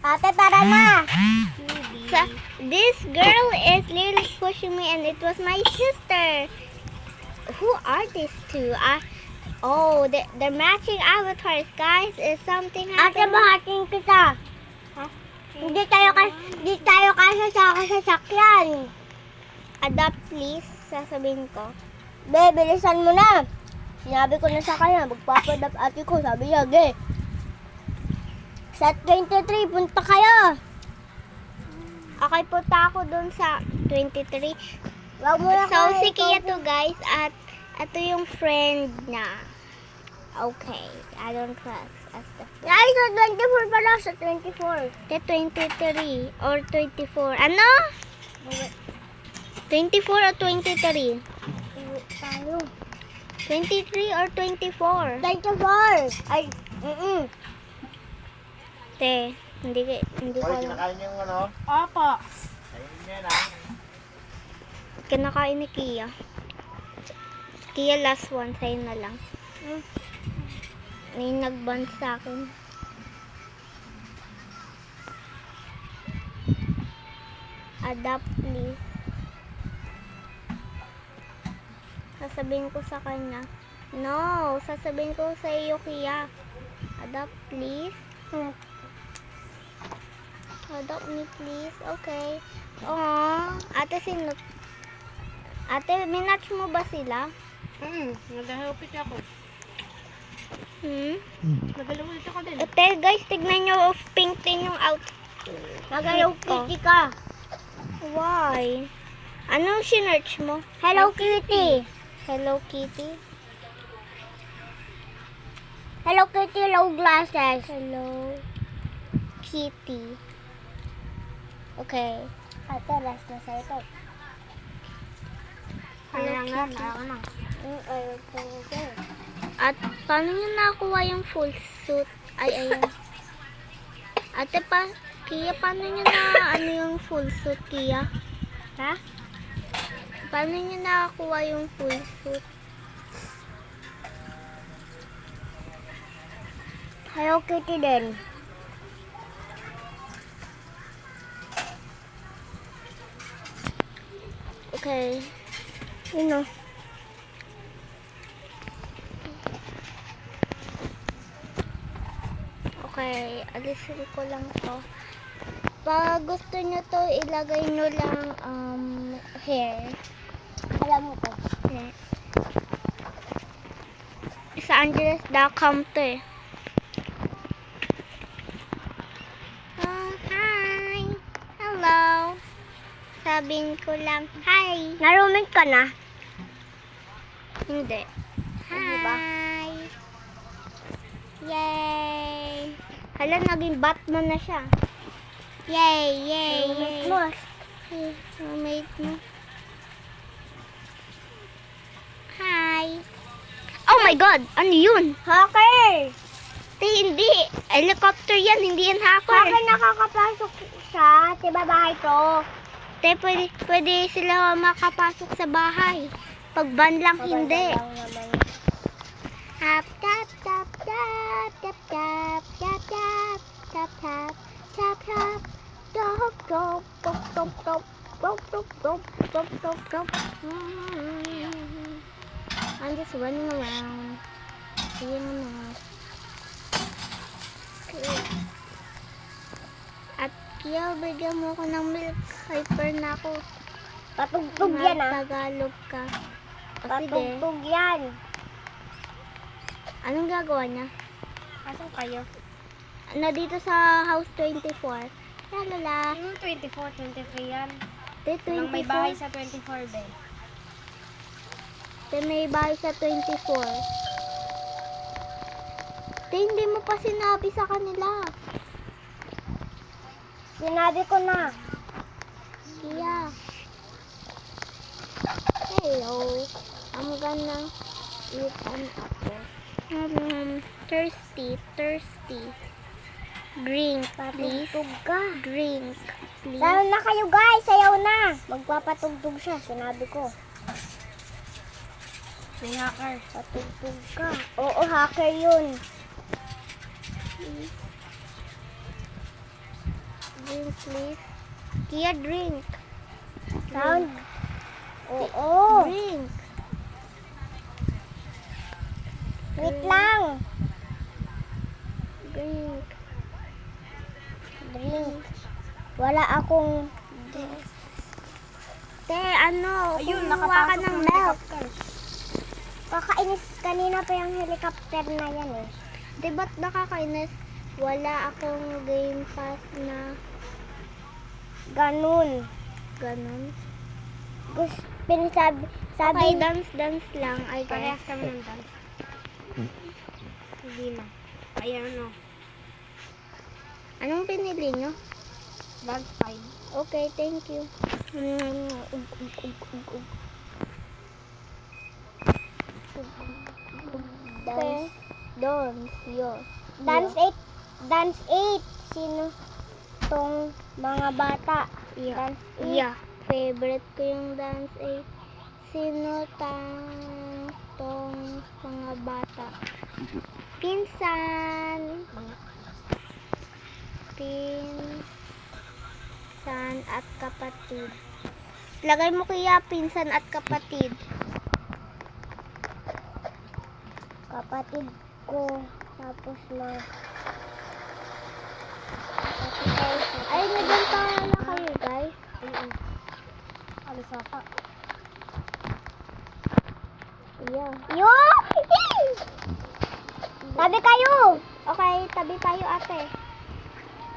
Ate, tara na. So, this girl is literally pushing me and it was my sister. Who are these two? Oh, they're matching avatars, guys. Is something Ate, happening? bahatin kita. Hindi tayo kasi sa sasakyan. Adopt, please. Sasabihin ko. Be, bilisan mo na. Sinabi ko na sa kanya, magpapadap ate ko. Sabi niya, ge. Sa 23, punta kayo. Okay, punta ako dun sa 23. Wag mo na So, si Kia to, guys. At ito yung friend niya. Okay. I don't trust as the friend. Ay, sa 24 pala, sa 24. The 23 or 24. Ano? 24 or 23? Tayo. 23 or 24? 24. Ay, Te, hindi ko Oy, alam. kinakain niyo yung ano? Opo. Kainin niya na. Kinakain ni Kia. Kia, last one. Sa'yo na lang. May nag-ban sa akin. Adapt, please. Sasabihin ko sa kanya. No, sasabihin ko sa iyo, Kia. Adapt, please. Adopt me, please. Okay. Ate, Ate, minatch mo ba sila? Nag-helpit ako. Nag-helpit ako din. Ate, guys, tignan nyo. Pink din yung outfit. Nag-helpit ka. Why? Anong sinerch mo? Hello, Kitty. Hello Kitty? Hello, Kitty. Low glasses. Hello Kitty. Okay. Ate, last na sa'yo to. Hello Kaya Kitty. na. Ayaw ko na. At paano nyo nakuha yung full suit? Ay, ayun. Ate, Kia, paano nyo na yung full suit, Kia? Ha? Paano nyo nakakuha yung full suit? Hello, Kitty din. Okay. Yun o. Okay, alisin ko lang to. Pag gusto nyo to, ilagay nyo lang hair. Alam mo ko. Hair. Sa Angeles.com to eh. Hi! Hello! Sabihin ko lang, hi! Narumit ka na? Hindi. Hindi ba? Hi! Yay! Hala, naging Batman na siya. Yay! Yay! Narumit Yay! mo. Roommate mo. Hi! Oh my God! Ano yun? Hacker! Hindi. Helicopter yan. Hindi yan hacker. Hacker nakakapasok siya. Diba bahay to? Pwede sila makapasok sa bahay. Pag ban lang, hindi. Tap, tap, tap, tap, tap, tap, tap, tap, tap, tap, tap, tap, dog, dog, dog, dog, dog, dog, dog, dog, dog, dog, dog. I'm just running around. Seeing around. Okay. At Kia, bigyan mo ko ng milk. Hyper na ako. Patugtog yan ah. Tagalog ka. O sige. Patugtog yan. Anong gagawa niya? Asan kayo? Dito sa house 24. Lalala. Yung 24, 23 yan. Te, 24. May bahay sa 24 din. Te, may bahay sa 24. Te, hindi mo pa sinabi sa kanila. Sinabi ko na. Kia. Hello. I'm gonna eat an apple. Thirsty. Drink, please. Patugtog ka. Drink, please. Sayaw na kayo guys, sayaw na. Magpapatugtog siya, sinabi ko. May hacker. Patugtog ka. Oo, hacker yun. Drink, please. Kia, drink. Sound. Oo. Drink. Wait lang. Drink. Drink. Wala akong... Te, ano, kumuha ka ng milk. Kakainis kanina pa yung helicopter na yan eh. Di ba't nakakainis? Wala akong game pass na Ganun. ganun. Gusto, pinasabi, sabi, Okay, dance lang, I guess. kami ng dance. Hindi na. Ayan o. Anong pinili nyo? Dance 5. Okay, thank you. dance, Dance, yun. dance 8, dance 8. Sino tong mga bata? Yeah. Dance 8. Yeah. Favorite ko yung dance 8. Sino tong mga bata? Pinsan. Pinsan at kapatid. Lagay mo kaya pinsan at kapatid. Kapatid ko. Tapos na. Ay, naganta na kayo, guys. Alis ata. Yeah. Yun! Tabi kayo! Okay, tabi tayo, ate.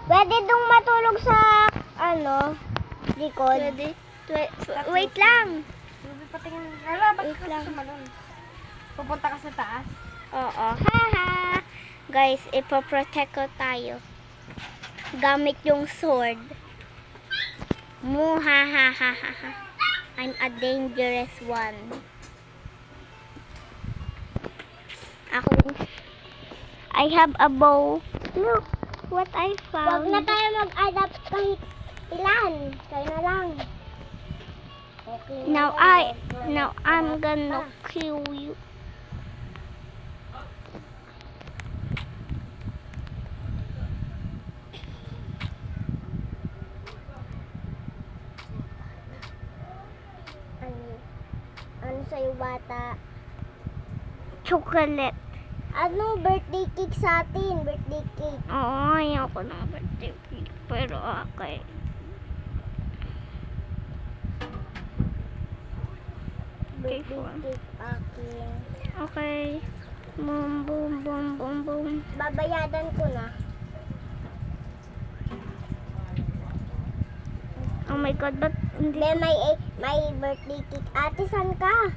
Pwede dong matulog sa, likod. Pwede. Wait lang. Hindi patingin. Hala, ba't Wait ka lang. sa tumalon? Pupunta ka sa taas. Oo. Haha. Guys, ipoprotect ko tayo. Gamit yung sword. Muhahahaha. I'm a dangerous one. Ako rin. I have a bow. Look what I Huwag found. na tayo mag-adapt kahit ilan. Kayo na lang. Okay na lang. Now I'm gonna kill you. Ano sa'yo bata? Chocolate. Anong birthday cake sa atin? Birthday cake. Oo, ayoko ng birthday cake. Pero okay. Okay, Birthday fine. cake akin. Okay. Boom, boom, boom, boom, boom. Babayadan ko na. Oh my God, ba't hindi? May birthday cake. Ate, saan ka?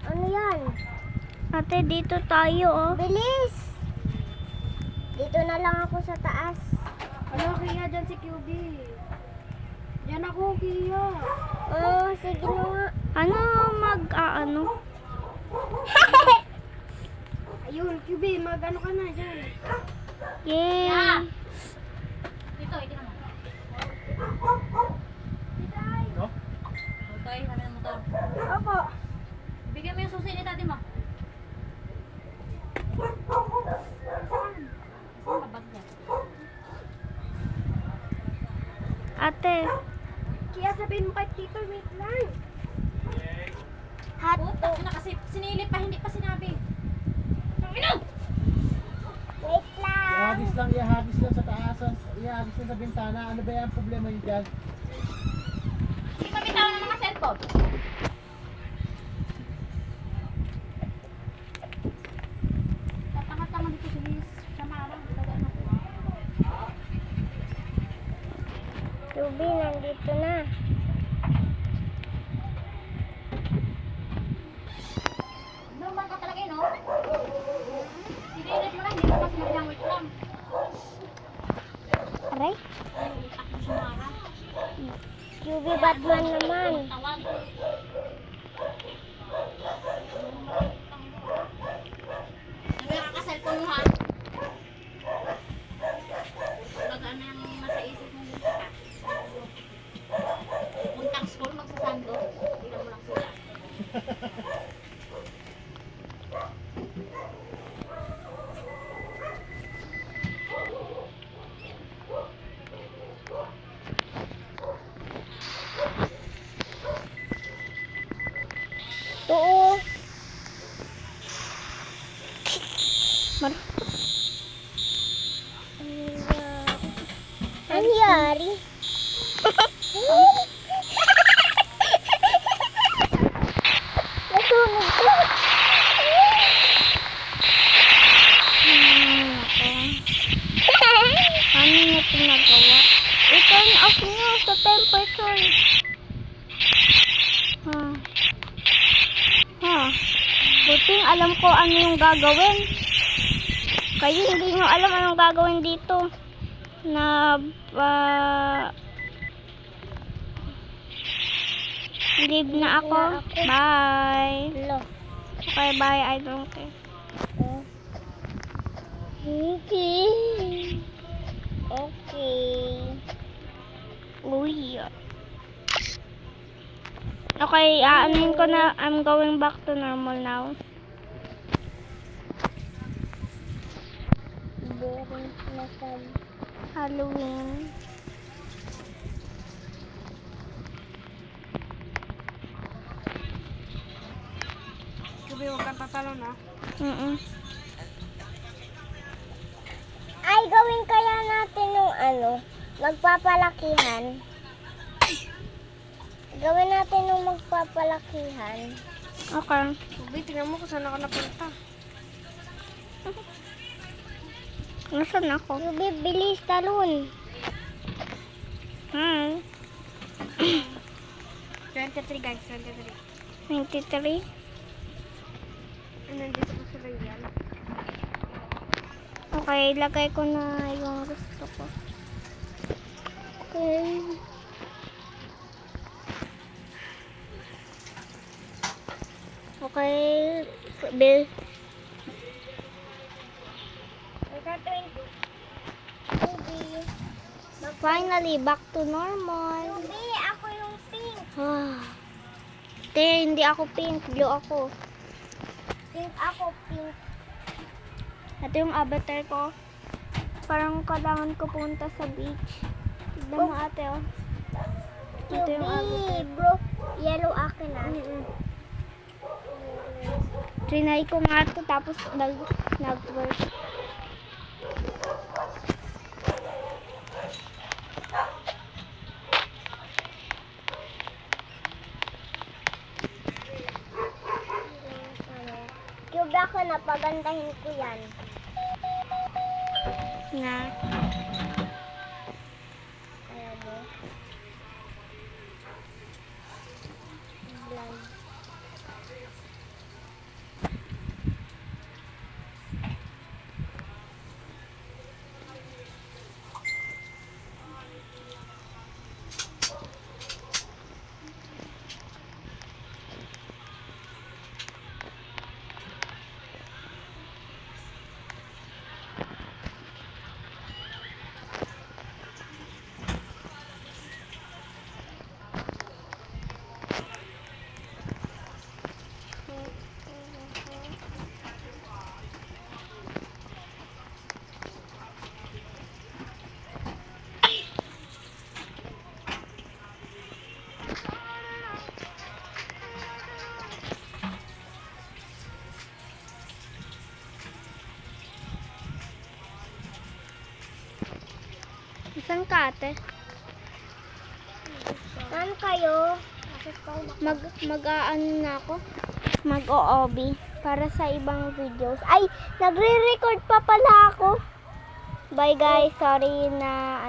Ano yan? Ate, dito tayo, oh. Bilis! Dito na lang ako sa taas. Ano, Kia, dyan si QB. Dyan ako, Kia. Oh, sige na nga. Ano ano? Ayun, QB, mag-ano ka na dyan. Yay! Dito, ito naman. Motoy, kami ng motor. Opo. Bigyan mo yung susi ni tati mo. Ate, Kaya sabihin mo kay Tito, wait lang. Hot Puta, na kasi sinilip pa, hindi pa sinabi. Tanginog! Wait lang. Ihagis lang sa taas, ihagis lang sa bintana. Ano ba yung problema yun dyan? Hindi pa bitaw ng mga cellphone. Tatanga-tanga dito si Liz. Siya marang, tagaan ako. Ruby, nandito na. Normal ka talaga yun, no? Sinilip mo na, hindi mo pa sinabi ng wait lang. Aray, Takbo siya marang. QB Batman naman. Tawag. Sabi nakaka-cellphone mo, ha? Baga na yung nasa isip mo dito ka. Puntang school, magsasando. Tingnan mo lang sila. nangyari? Nasunog ko. Ano na pinagawa? I-turn off nyo sa temperature. Buting alam ko ano yung gagawin. Kayo hindi nyo alam anong gagawin dito. Leave na ako. Bye. Hello. Okay, bye. I don't care. Okay. Okay. Uy. Okay, aanin ko na. I'm going back to normal now. Boring na sabi. Halloween. Kubi, huwag kang tatalon ha. Ay, gawin kaya natin yung magpapalakihan. Gawin natin yung magpapalakihan. Okay. Kubi, tingnan mo kung saan ako napunta. Nasaan ako? Yubi, bilis, talon. 23 guys, 23. 93. Nandito ko sila yan. Okay, lagay ko na yung gusto ko. Okay. Okay, Bill. Finally, back to normal. Yubi, ako yung pink. Te, hindi ako pink. Blue ako. Pink ako, pink. Ito yung avatar ko. Parang kailangan ko punta sa beach. Tignan mo ate, oh. Ito yung avatar. Yubi, bro. Yellow akin Trinay ko nga ito, tapos nag-work. Yubi, ako napagandahin ko yan. Na. Ayaw mo. Blonde. Saan ka ate? Saan kayo? Mag-aano na ako? Mag-OOB para sa ibang videos. Ay, nagre-record pa pala ako. Bye guys, sorry na